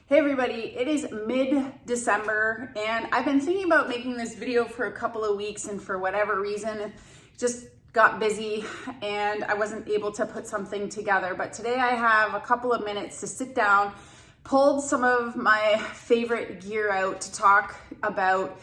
Hey everybody, it is mid-December and I've been thinking about making this video for a couple of weeks, and for whatever reason just got busy and I wasn't able to put something together. But today I have a couple of minutes to sit down, pulled some of my favorite gear out to talk about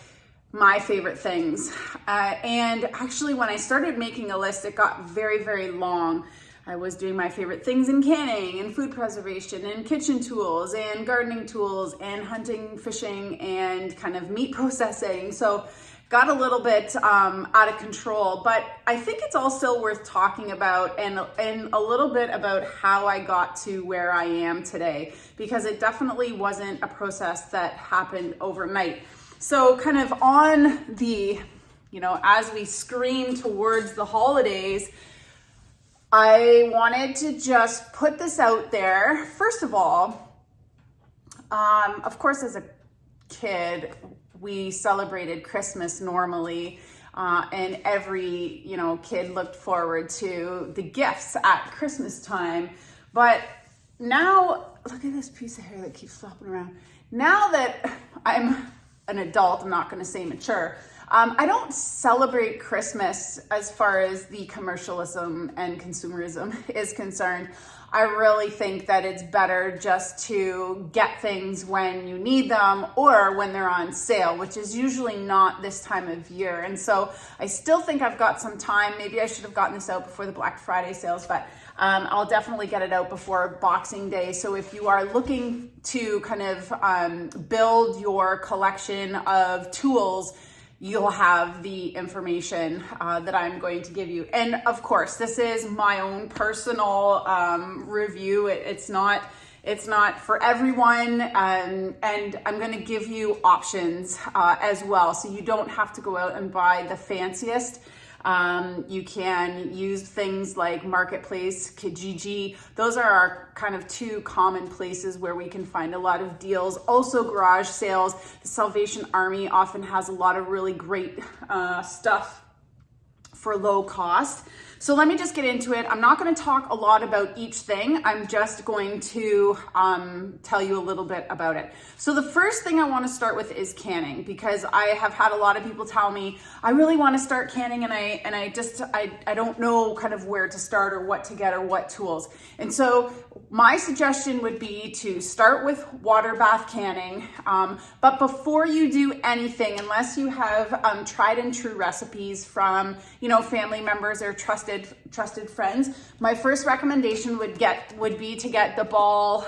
my favorite things. And actually when I started making a list, it got very long. I was doing my favorite things in canning and food preservation and kitchen tools and gardening tools and hunting, fishing, and kind of meat processing. So got a little bit out of control, but I think it's all still worth talking about, and a little bit about how I got to where I am today, because it definitely wasn't a process that happened overnight. So kind of on the, as we scream towards the holidays, I wanted to just put this out there. First of all, of course, as a kid, we celebrated Christmas normally, and every, kid looked forward to the gifts at Christmas time. But now, look at this piece of hair that keeps flopping around. Now that I'm an adult, I'm not going to say mature, I don't celebrate Christmas as far as the commercialism and consumerism is concerned. I really think that it's better just to get things when you need them or when they're on sale, which is usually not this time of year. And so I still think I've got some time. Maybe I should have gotten this out before the Black Friday sales, but I'll definitely get it out before Boxing Day. So if you are looking to kind of build your collection of tools, you'll have the information that I'm going to give you. And of course, this is my own personal review. It's not for everyone, and I'm going to give you options as well, so you don't have to go out and buy the fanciest. You can use things like Marketplace, Kijiji. Those are our kind of two common places where we can find a lot of deals. Also garage sales. The Salvation Army often has a lot of really great stuff for low cost. So let me just get into it. I'm not going to talk a lot about each thing. I'm just going to tell you a little bit about it. So the first thing I want to start with is canning, because I have had a lot of people tell me, I really want to start canning, and I don't know kind of where to start or what to get or what tools. And so my suggestion would be to start with water bath canning. But before you do anything, unless you have tried and true recipes from, family members or trusted friends, my first recommendation would be to get the Ball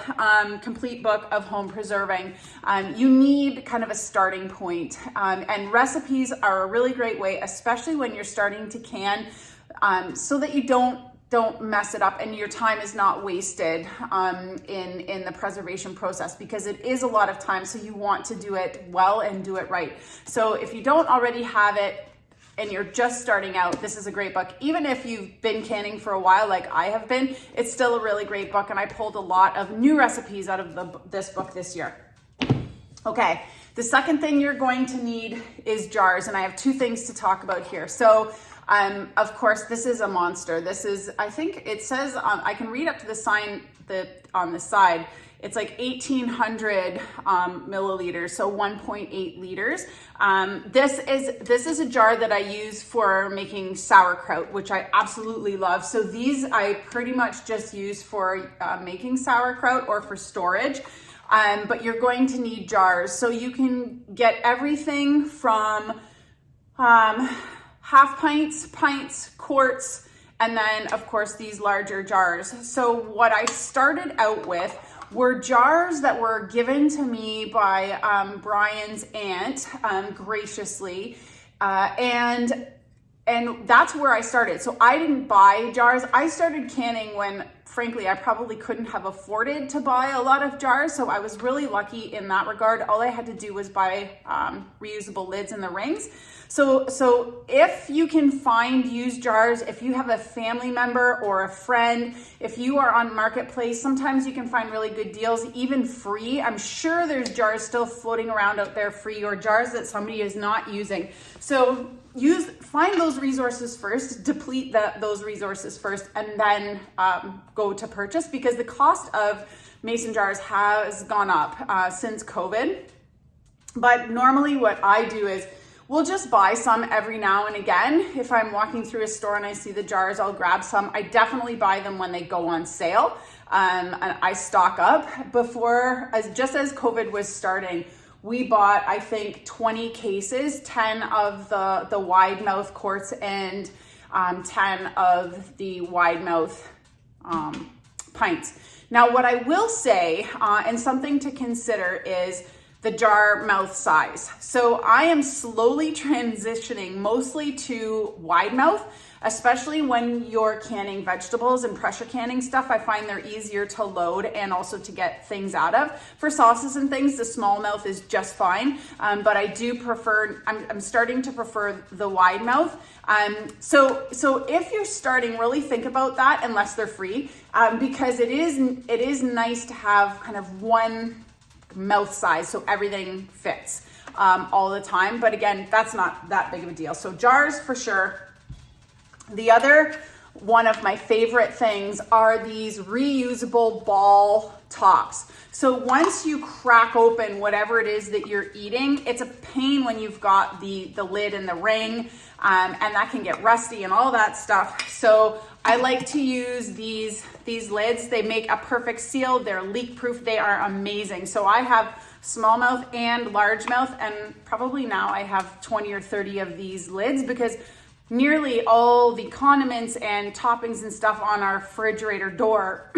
Complete Book of Home Preserving. You need kind of a starting point, and recipes are a really great way, especially when you're starting to can, so that you don't mess it up and your time is not wasted in the preservation process, because it is a lot of time. So you want to do it well and do it right. So if you don't already have it and you're just starting out, this is a great book. Even if you've been canning for a while, like I have been, it's still a really great book. And I pulled a lot of new recipes out of this book this year. Okay, the second thing you're going to need is jars. And I have two things to talk about here. So of course, this is a monster. This is, I think it says, I can read up to the sign on the side. It's like 1,800 milliliters, so 1.8 liters. This is a jar that I use for making sauerkraut, which I absolutely love. So these I pretty much just use for making sauerkraut or for storage. But you're going to need jars. So you can get everything from half pints, quarts, and then of course these larger jars. So what I started out with were jars that were given to me by Brian's aunt graciously, and that's where I started. So I didn't buy jars. I started canning when, frankly, I probably couldn't have afforded to buy a lot of jars. So I was really lucky in that regard. All I had to do was buy reusable lids and the rings. So if you can find used jars, if you have a family member or a friend, if you are on Marketplace, sometimes you can find really good deals, even free. I'm sure there's jars still floating around out there free, or jars that somebody is not using. So find those resources first, deplete those resources first, and then go to purchase, because the cost of mason jars has gone up since COVID. But normally what I do is we'll just buy some every now and again. If I'm walking through a store and I see the jars, I'll grab some. I definitely buy them when they go on sale. And I stock up. Before, just as COVID was starting, we bought, I think, 20 cases, 10 of the wide mouth quarts and 10 of the wide mouth pints. Now, what I will say, and something to consider, is the jar mouth size. So I am slowly transitioning mostly to wide mouth, especially when you're canning vegetables and pressure canning stuff. I find they're easier to load and also to get things out of. For sauces and things, the small mouth is just fine, but I do prefer, I'm starting to prefer the wide mouth. So if you're starting, really think about that, unless they're free, because it is nice to have kind of one mouth size so everything fits all the time. But again, that's not that big of a deal. So jars for sure. The other one of my favorite things are these reusable ball tops. So once you crack open whatever it is that you're eating, it's a pain when you've got the lid and the ring, and that can get rusty and all that stuff. So I like to use these lids. They make a perfect seal. They're leak proof. They are amazing. So I have smallmouth and largemouth, and probably now I have 20 or 30 of these lids, because nearly all the condiments and toppings and stuff on our refrigerator door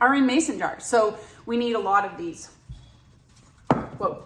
are in mason jars. So we need a lot of these. Whoa.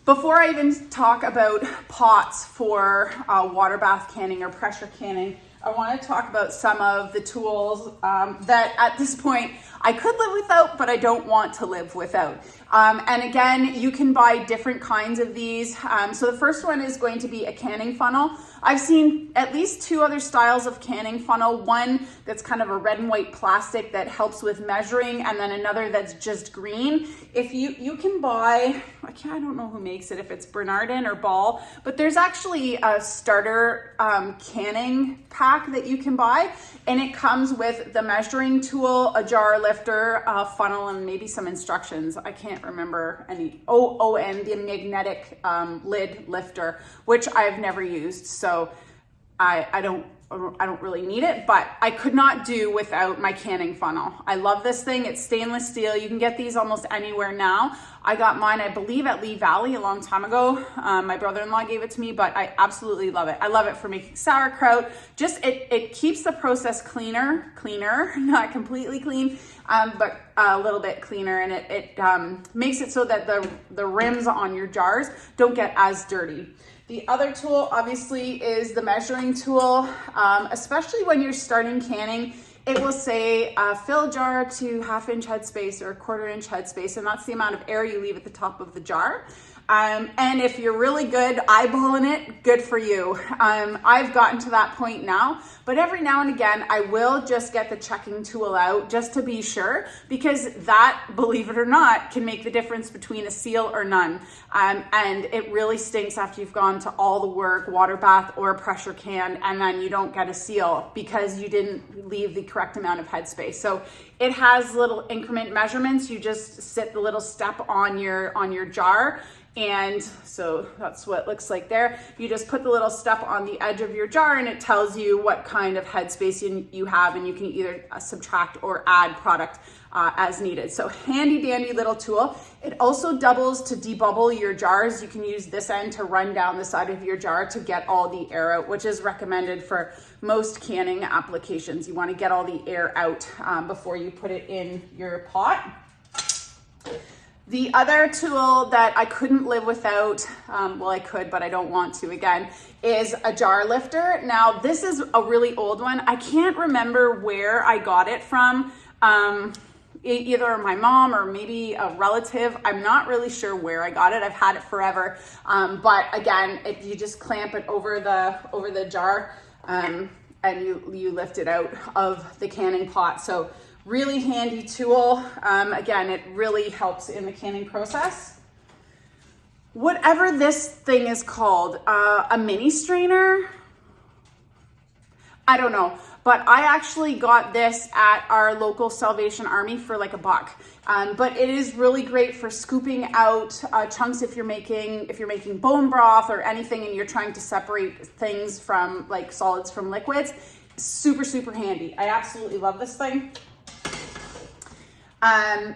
Before I even talk about pots for water bath canning or pressure canning, I want to talk about some of the tools that at this point I could live without, but I don't want to live without. And again, you can buy different kinds of these. So the first one is going to be a canning funnel. I've seen at least two other styles of canning funnel. One that's kind of a red and white plastic that helps with measuring, and then another that's just green. If you can buy, I don't know who makes it, if it's Bernardin or Ball, but there's actually a starter canning pack that you can buy, and it comes with the measuring tool, a jar lifter, a funnel, and maybe some instructions. I can't remember any. And the magnetic lid lifter, which I've never used, so I don't really need it, but I could not do without my canning funnel. I love this thing. It's stainless steel. You can get these almost anywhere now. I got mine, I believe, at Lee Valley a long time ago. My brother-in-law gave it to me, but I absolutely love it. I love it for making sauerkraut. Just it keeps the process cleaner, not completely clean, but a little bit cleaner, and it makes it so that the rims on your jars don't get as dirty. The other tool, obviously, is the measuring tool, especially when you're starting canning. It will say fill jar to 1/2 inch headspace or 1/4 inch headspace, and that's the amount of air you leave at the top of the jar. And if you're really good eyeballing it, good for you. I've gotten to that point now, but every now and again, I will just get the checking tool out just to be sure, because that, believe it or not, can make the difference between a seal or none. And it really stinks after you've gone to all the work, water bath or pressure can, and then you don't get a seal because you didn't leave the correct amount of headspace. So it has little increment measurements. You just sit the little step on your jar. And so that's what it looks like there. You just put the little step on the edge of your jar, and it tells you what kind of headspace you have, and you can either subtract or add product as needed. So handy dandy little tool. It also doubles to debubble your jars. You can use this end to run down the side of your jar to get all the air out, which is recommended for most canning applications. You want to get all the air out before you put it in your pot. The other tool that I couldn't live without, well, I could, but I don't want to again, is a jar lifter. Now, this is a really old one. I can't remember where I got it from. Either my mom or maybe a relative. I'm not really sure where I got it. I've had it forever. But again, you just clamp it over the jar, and you lift it out of the canning pot. So really handy tool. Again, it really helps in the canning process. Whatever this thing is called, a mini strainer, I don't know, but I actually got this at our local Salvation Army for like $1. But it is really great for scooping out chunks if you're making bone broth or anything and you're trying to separate things from like solids from liquids. Super, super handy. I absolutely love this thing.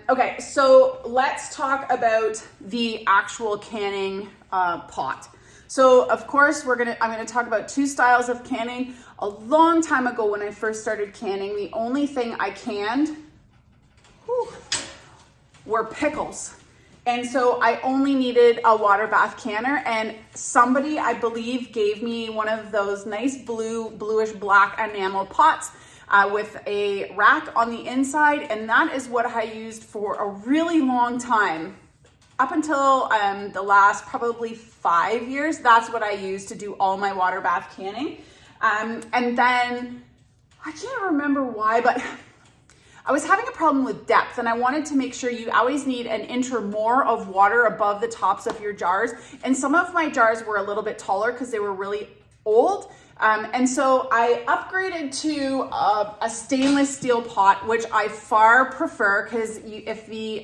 Okay, so let's talk about the actual canning pot. So of course I'm gonna talk about 2 styles of canning. A long time ago when I first started canning, the only thing I canned were pickles. And so I only needed a water bath canner, and somebody, I believe, gave me one of those nice bluish black enamel pots with a rack on the inside, and that is what I used for a really long time. Up until the last probably 5 years, that's what I used to do all my water bath canning. And then, I can't remember why, but I was having a problem with depth, and I wanted to make sure you always need an inch or more of water above the tops of your jars. And some of my jars were a little bit taller because they were really old. And so I upgraded to a stainless steel pot, which I far prefer, because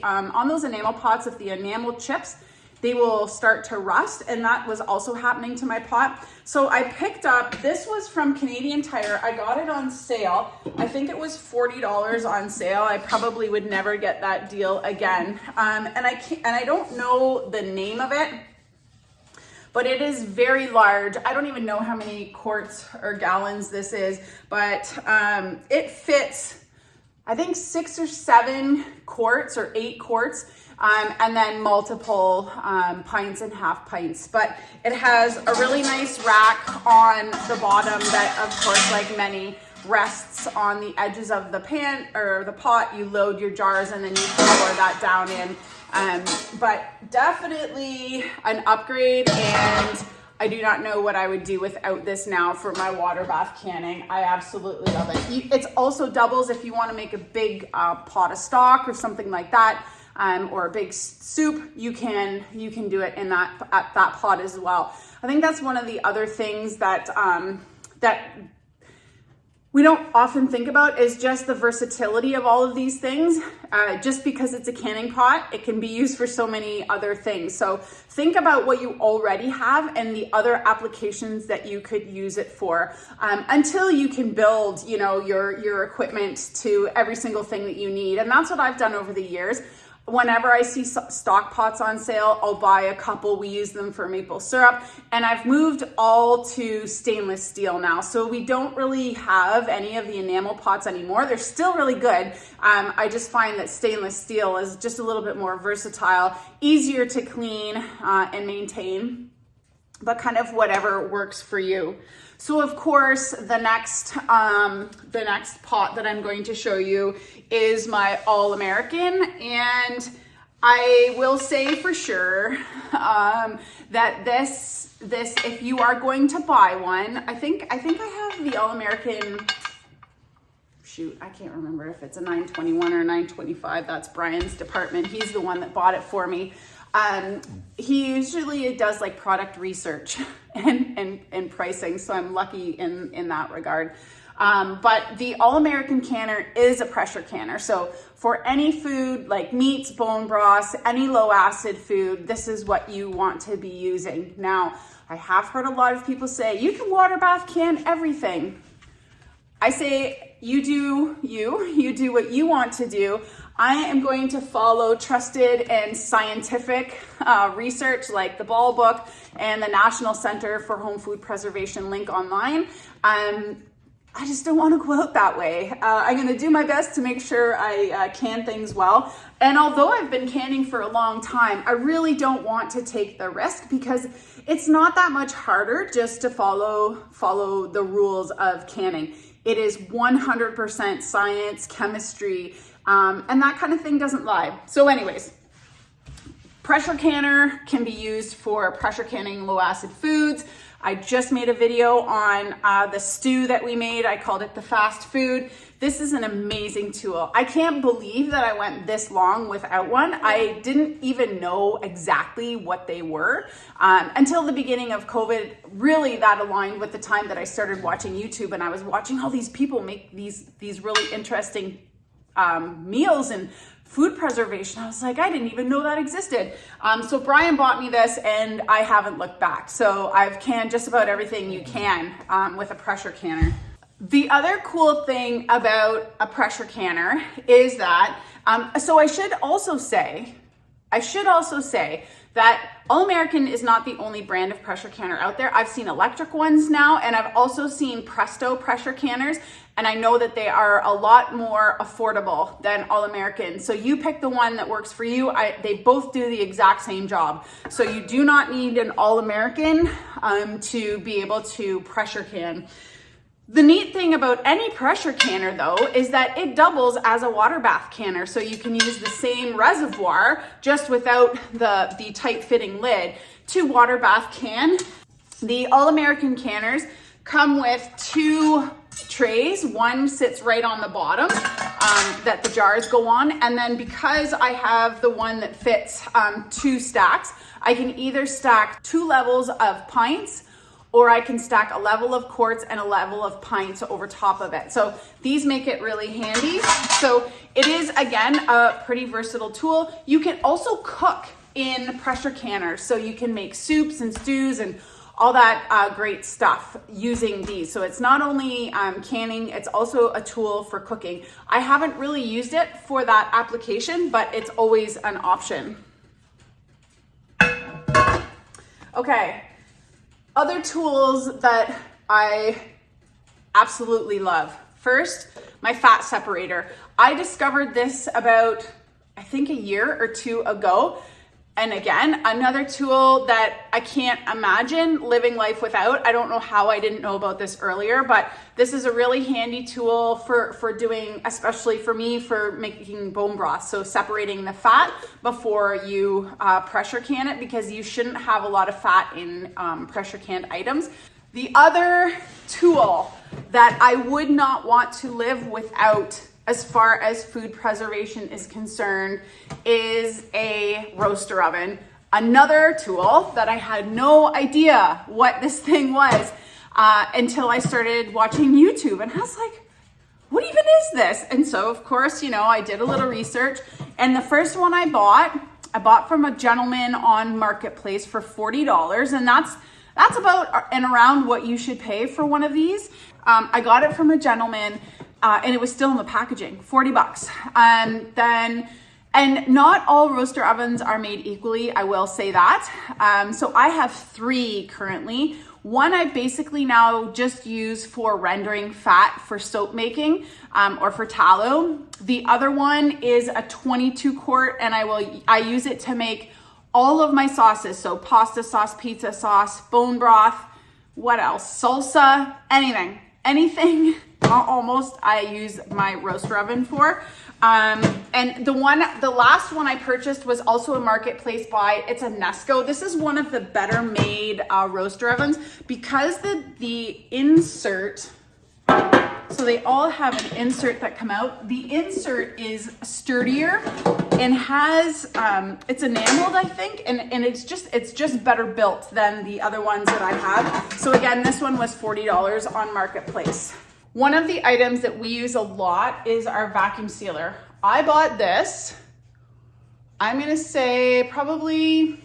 on those enamel pots, if the enamel chips, they will start to rust, and that was also happening to my pot. So I picked up, this was from Canadian Tire. I got it on sale. I think it was $40 on sale. I probably would never get that deal again. And I don't know the name of it, but it is very large. I don't even know how many quarts or gallons this is, but it fits, I think 6 or 7 quarts or 8 quarts, and then multiple pints and half pints. But it has a really nice rack on the bottom that, of course, like many, rests on the edges of the pan or the pot. You load your jars and then you pour that down in. But definitely an upgrade, and I do not know what I would do without this now for my water bath canning. I absolutely love it. It also doubles if you want to make a big pot of stock or something like that, or a big soup. You can do it in that pot as well. I think that's one of the other things that we don't often think about is just the versatility of all of these things. Just because it's a canning pot, it can be used for so many other things. So think about what you already have and the other applications that you could use it for, until you can build, your equipment to every single thing that you need. And that's what I've done over the years. Whenever I see stock pots on sale, I'll buy a couple. We use them for maple syrup, and I've moved all to stainless steel now. So we don't really have any of the enamel pots anymore. They're still really good. I just find that stainless steel is just a little bit more versatile, easier to clean and maintain, but kind of whatever works for you. So of course, the next pot that I'm going to show you is my All-American, and I will say for sure that this if you are going to buy one, I think I have the All-American. Shoot, I can't remember if it's a 921 or 925. That's Brian's department. He's the one that bought it for me. He usually does like product research and pricing, so I'm lucky in that regard. But the All-American canner is a pressure canner. So for any food like meats, bone broths, any low acid food, this is what you want to be using. Now, I have heard a lot of people say, you can water bath can everything. I say, you do what you want to do. I am going to follow trusted and scientific research like the Ball Book and the National Center for Home Food Preservation link online. I just don't want to go out that way. I'm going to do my best to make sure I can things well. And although I've been canning for a long time, I really don't want to take the risk because it's not that much harder just to follow the rules of canning. It is 100% science, chemistry, and that kind of thing doesn't lie. So anyways, pressure canner can be used for pressure canning low acid foods. I just made a video on the stew that we made. I called it the fast food. This is an amazing tool. I can't believe that I went this long without one. I didn't even know exactly what they were until the beginning of COVID. Really, that aligned with the time that I started watching YouTube, and I was watching all these people make these really interesting meals and food preservation. I was like, I didn't even know that existed. So Brian bought me this and I haven't looked back. So I've canned just about everything you can with a pressure canner. The other cool thing about a pressure canner is that, so I should also say that All American is not the only brand of pressure canner out there. I've seen electric ones now, and I've also seen Presto pressure canners, and I know that they are a lot more affordable than All American. So you pick the one that works for you. They both do the exact same job. So you do not need an All American to be able to pressure can. The neat thing about any pressure canner though is that it doubles as a water bath canner. So you can use the same reservoir just without the tight fitting lid to water bath can. The All American canners come with 2 trays. One sits right on the bottom that the jars go on. And then because I have the one that fits 2 stacks, I can either stack 2 levels of pints, or I can stack a level of quarts and a level of pints over top of it. So these make it really handy. So it is, again, a pretty versatile tool. You can also cook in pressure canners. So you can make soups and stews and all that great stuff using these. So it's not only canning, it's also a tool for cooking. I haven't really used it for that application, but it's always an option. Okay. Other tools that I absolutely love. First, my fat separator. I discovered this about, I think, a year or 2 ago. And again, another tool that I can't imagine living life without. I don't know how I didn't know about this earlier, but this is a really handy tool for doing, especially for me, for making bone broth. So separating the fat before you pressure can it, because you shouldn't have a lot of fat in pressure canned items. The other tool that I would not want to live without as far as food preservation is concerned is a roaster oven. Another tool that I had no idea what this thing was until I started watching YouTube, and I was like, what even is this? And so of course, I did a little research, and the first one I bought from a gentleman on Marketplace for $40, and that's about and around what you should pay for one of these. I got it from a gentleman, and it was still in the packaging, $40. And not all roaster ovens are made equally, I will say that. So I have 3 currently. One I basically now just use for rendering fat for soap making or for tallow. The other one is a 22 quart, and I use it to make all of my sauces. So pasta sauce, pizza sauce, bone broth, what else? Salsa, anything almost I use my roaster oven for. And the last one I purchased was also a Marketplace buy. It's a Nesco. This is one of the better made roaster ovens because the insert, so they all have an insert that come out. The insert is sturdier and has, it's enameled, I think, and it's just better built than the other ones that I have. So again, this one was $40 on Marketplace. One of the items that we use a lot is our vacuum sealer. I bought this, I'm gonna say probably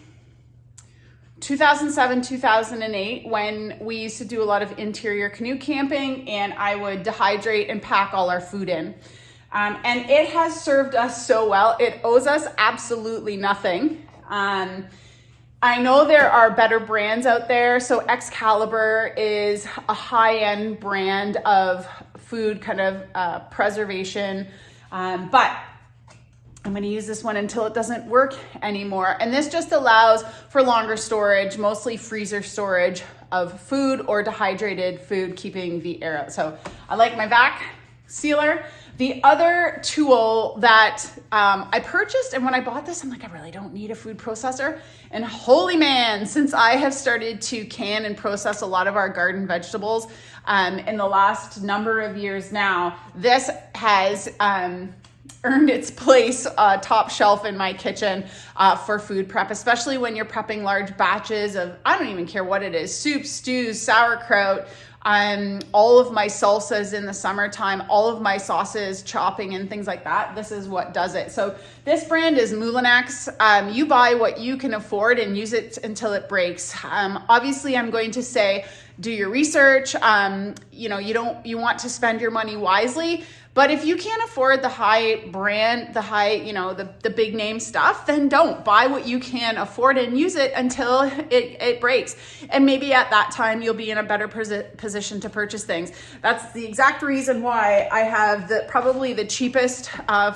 2007, 2008, when we used to do a lot of interior canoe camping, and I would dehydrate and pack all our food in. And it has served us so well. It owes us absolutely nothing. I know there are better brands out there. So Excalibur is a high-end brand of food kind of preservation, but I'm going to use this one until it doesn't work anymore. And this just allows for longer storage, mostly freezer storage of food or dehydrated food, keeping the air out. So I like my vac sealer. The other tool that I purchased, and when I bought this, I'm like, I really don't need a food processor. And holy man, since I have started to can and process a lot of our garden vegetables in the last number of years now, this has earned its place top shelf in my kitchen for food prep, especially when you're prepping large batches of, I don't even care what it is, soups, stews, sauerkraut, all of my salsas in the summertime, all of my sauces, chopping and things like that. This is what does it. So this brand is Moulinex. You buy what you can afford and use it until it breaks. Obviously, I'm going to say, do your research. You want to spend your money wisely. But if you can't afford the high brand, the big name stuff, then don't. Buy what you can afford and use it until it breaks. And maybe at that time, you'll be in a better position to purchase things. That's the exact reason why I have probably the cheapest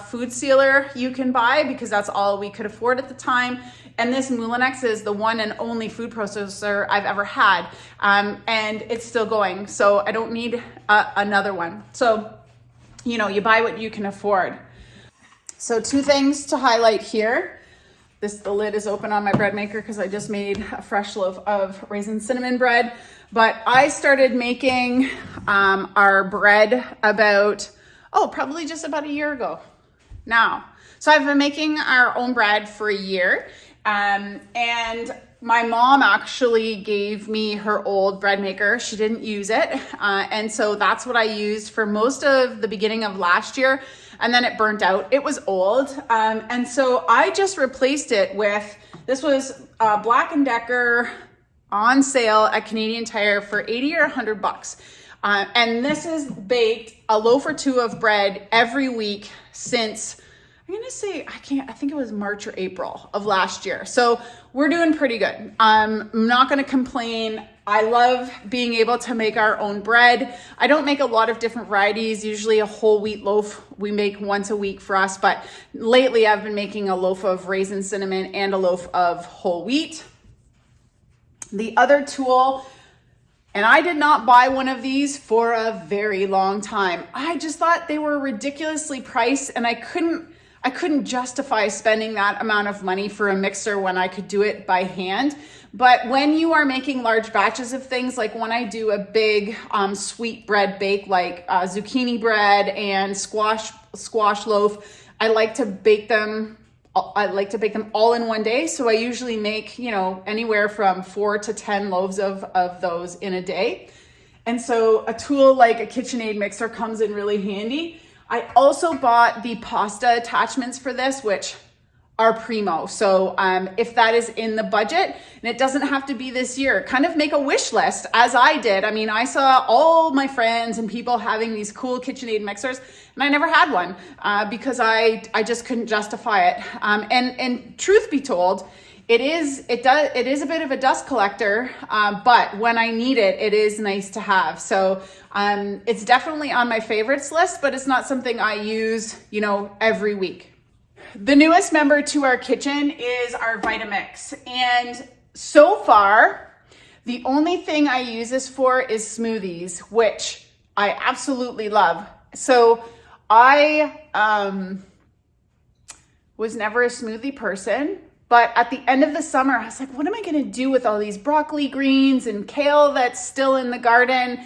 food sealer you can buy, because that's all we could afford at the time. And this Moulinex is the one and only food processor I've ever had. And it's still going. So I don't need another one. So you buy what you can afford. So 2 things to highlight here. The lid is open on my bread maker because I just made a fresh loaf of raisin cinnamon bread. But I started making our bread probably just about a year ago now. So I've been making our own bread for a year. And my mom actually gave me her old bread maker. She didn't use it. And so that's what I used for most of the beginning of last year. And then it burnt out. It was old. And so I just replaced it with, this was Black & Decker on sale at Canadian Tire for 80 or 100 bucks. And this has baked a loaf or 2 of bread every week since, I'm gonna say, I think it was March or April of last year. So we're doing pretty good. I'm not gonna complain. I love being able to make our own bread. I don't make a lot of different varieties, usually a whole wheat loaf we make once a week for us, but lately I've been making a loaf of raisin cinnamon and a loaf of whole wheat. The other tool, and I did not buy one of these for a very long time. I just thought they were ridiculously priced, and I couldn't justify spending that amount of money for a mixer when I could do it by hand. But when you are making large batches of things, like when I do a big sweet bread bake, like zucchini bread and squash loaf, I like to bake them all in one day. So I usually make, anywhere from 4 to 10 loaves of those in a day. And so a tool like a KitchenAid mixer comes in really handy. I also bought the pasta attachments for this, which are primo. So if that is in the budget, and it doesn't have to be this year, kind of make a wish list as I did. I mean, I saw all my friends and people having these cool KitchenAid mixers, and I never had one because I just couldn't justify it. And truth be told, it is a bit of a dust collector, but when I need it, it is nice to have. So it's definitely on my favorites list, but it's not something I use, every week. The newest member to our kitchen is our Vitamix. And so far, the only thing I use this for is smoothies, which I absolutely love. So I was never a smoothie person. But at the end of the summer, I was like, what am I going to do with all these broccoli greens and kale that's still in the garden?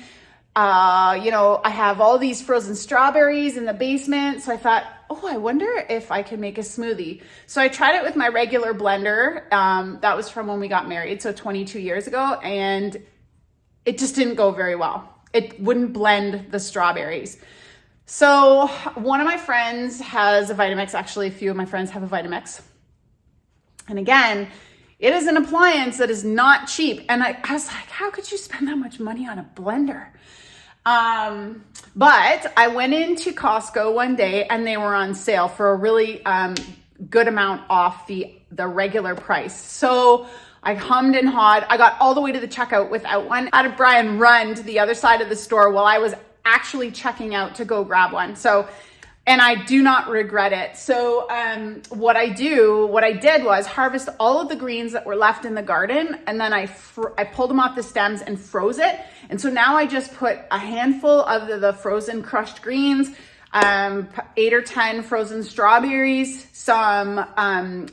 I have all these frozen strawberries in the basement. So I thought, I wonder if I can make a smoothie. So I tried it with my regular blender. That was from when we got married, so 22 years ago. And it just didn't go very well. It wouldn't blend the strawberries. So one of my friends has a Vitamix. Actually, a few of my friends have a Vitamix. And again, it is an appliance that is not cheap. And I was like, how could you spend that much money on a blender? But I went into Costco one day and they were on sale for a really good amount off the regular price. So I hummed and hawed. I got all the way to the checkout without one. I had Brian run to the other side of the store while I was actually checking out to go grab one. And I do not regret it. So what I did was harvest all of the greens that were left in the garden, and then I pulled them off the stems and froze it. And so now I just put a handful of the frozen crushed greens. 8 or 10 frozen strawberries, some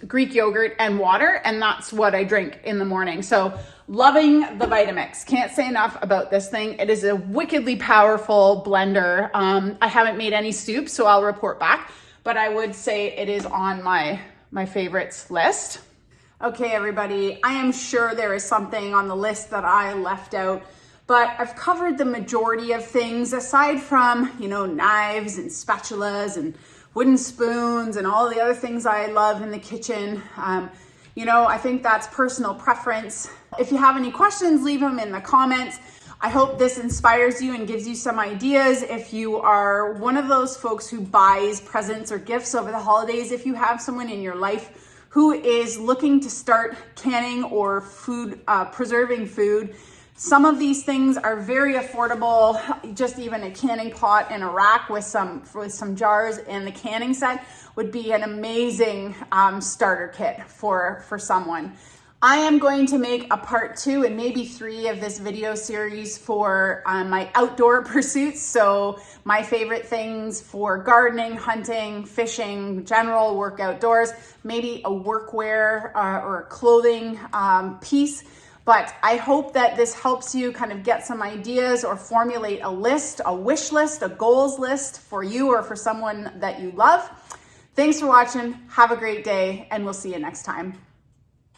Greek yogurt and water, and that's what I drink in the morning. So loving the Vitamix. Can't say enough about this thing. It is a wickedly powerful blender. I haven't made any soup, so I'll report back, but I would say it is on my favorites list. Okay, everybody, I am sure there is something on the list that I left out, but I've covered the majority of things aside from, knives and spatulas and wooden spoons and all the other things I love in the kitchen. I think that's personal preference. If you have any questions, leave them in the comments. I hope this inspires you and gives you some ideas. If you are one of those folks who buys presents or gifts over the holidays, if you have someone in your life who is looking to start canning or preserving food, some of these things are very affordable. Just even a canning pot and a rack with some jars and the canning set would be an amazing starter kit for someone. I am going to make a part 2 and maybe 3 of this video series for my outdoor pursuits. So my favorite things for gardening, hunting, fishing, general work outdoors, maybe a workwear or a clothing piece. But I hope that this helps you kind of get some ideas or formulate a list, a wish list, a goals list for you or for someone that you love. Thanks for watching. Have a great day, and we'll see you next time.